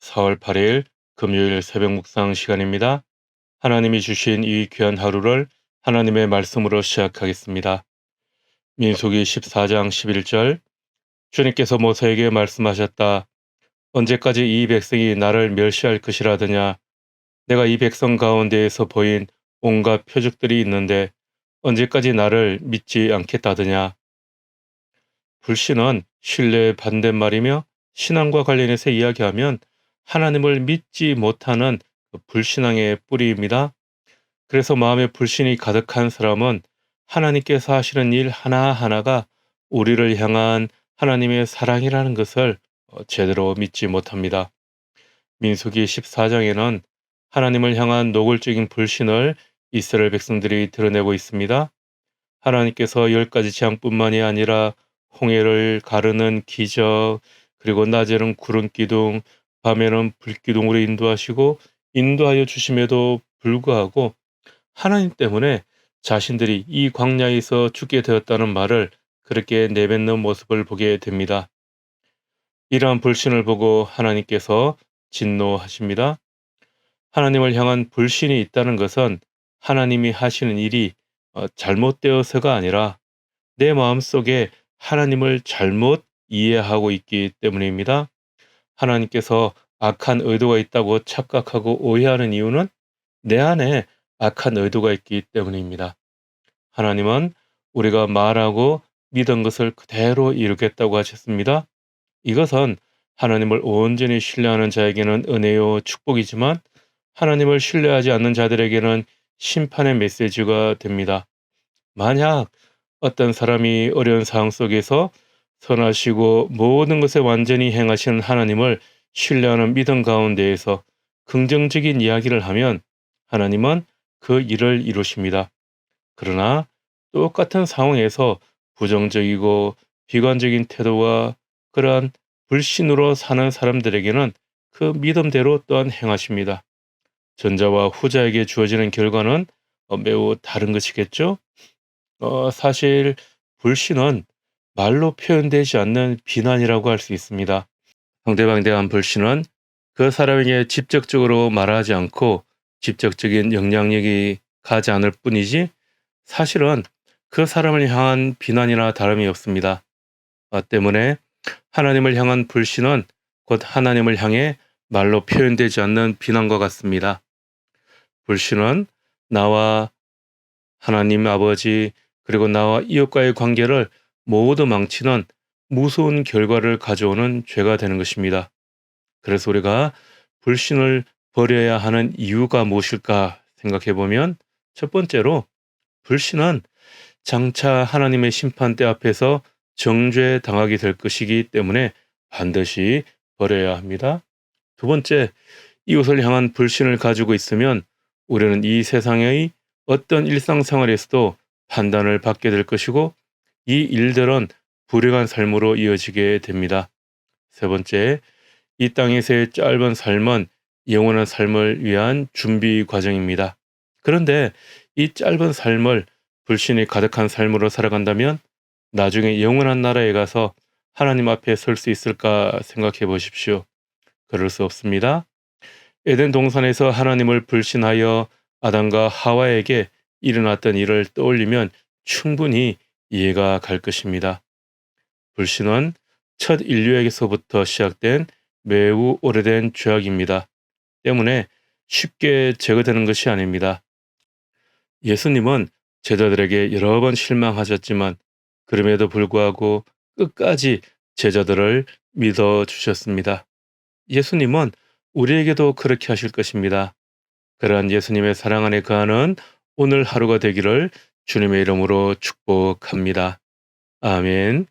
4월 8일 금요일 새벽 묵상 시간입니다. 하나님이 주신 이 귀한 하루를 하나님의 말씀으로 시작하겠습니다. 민수기 14장 11절 주님께서 모세에게 말씀하셨다. 언제까지 이 백성이 나를 멸시할 것이라더냐. 내가 이 백성 가운데에서 보인 온갖 표적들이 있는데 언제까지 나를 믿지 않겠다더냐. 불신은 신뢰의 반대말이며 신앙과 관련해서 이야기하면 하나님을 믿지 못하는 그 불신앙의 뿌리입니다. 그래서 마음에 불신이 가득한 사람은 하나님께서 하시는 일 하나하나가 우리를 향한 하나님의 사랑이라는 것을 제대로 믿지 못합니다. 민수기 14장에는 하나님을 향한 노골적인 불신을 이스라엘 백성들이 드러내고 있습니다. 하나님께서 10가지 재앙뿐만이 아니라 홍해를 가르는 기적, 그리고 낮에는 구름 기둥, 밤에는 불기둥으로 인도하시고 인도하여 주심에도 불구하고 하나님 때문에 자신들이 이 광야에서 죽게 되었다는 말을 그렇게 내뱉는 모습을 보게 됩니다. 이러한 불신을 보고 하나님께서 진노하십니다. 하나님을 향한 불신이 있다는 것은 하나님이 하시는 일이 잘못되어서가 아니라 내 마음속에 하나님을 잘못 이해하고 있기 때문입니다. 하나님께서 악한 의도가 있다고 착각하고 오해하는 이유는 내 안에 악한 의도가 있기 때문입니다. 하나님은 우리가 말하고 믿은 것을 그대로 이루겠다고 하셨습니다. 이것은 하나님을 온전히 신뢰하는 자에게는 은혜요 축복이지만 하나님을 신뢰하지 않는 자들에게는 심판의 메시지가 됩니다. 만약 어떤 사람이 어려운 상황 속에서 선하시고 모든 것에 완전히 행하시는 하나님을 신뢰하는 믿음 가운데에서 긍정적인 이야기를 하면 하나님은 그 일을 이루십니다. 그러나 똑같은 상황에서 부정적이고 비관적인 태도와 그러한 불신으로 사는 사람들에게는 그 믿음대로 또한 행하십니다. 전자와 후자에게 주어지는 결과는 매우 다른 것이겠죠? 사실 불신은 말로 표현되지 않는 비난이라고 할 수 있습니다. 상대방에 대한 불신은 그 사람에게 직접적으로 말하지 않고 직접적인 영향력이 가지 않을 뿐이지 사실은 그 사람을 향한 비난이나 다름이 없습니다. 때문에 하나님을 향한 불신은 곧 하나님을 향해 말로 표현되지 않는 비난과 같습니다. 불신은 나와 하나님 아버지 그리고 나와 이웃과의 관계를 모두 망치는 무서운 결과를 가져오는 죄가 되는 것입니다. 그래서 우리가 불신을 버려야 하는 이유가 무엇일까 생각해 보면 첫 번째로 불신은 장차 하나님의 심판대 앞에서 정죄 당하게 될 것이기 때문에 반드시 버려야 합니다. 두 번째, 이웃을 향한 불신을 가지고 있으면 우리는 이 세상의 어떤 일상생활에서도 판단을 받게 될 것이고 이 일들은 불행한 삶으로 이어지게 됩니다. 세 번째, 이 땅에서의 짧은 삶은 영원한 삶을 위한 준비 과정입니다. 그런데 이 짧은 삶을 불신이 가득한 삶으로 살아간다면 나중에 영원한 나라에 가서 하나님 앞에 설 수 있을까 생각해 보십시오. 그럴 수 없습니다. 에덴 동산에서 하나님을 불신하여 아담과 하와에게 일어났던 일을 떠올리면 충분히 이해가 갈 것입니다. 불신은 첫 인류에게서부터 시작된 매우 오래된 죄악입니다. 때문에 쉽게 제거되는 것이 아닙니다. 예수님은 제자들에게 여러 번 실망하셨지만 그럼에도 불구하고 끝까지 제자들을 믿어주셨습니다. 예수님은 우리에게도 그렇게 하실 것입니다. 그러한 예수님의 사랑 안에 거하는 오늘 하루가 되기를 주님의 이름으로 축복합니다. 아멘.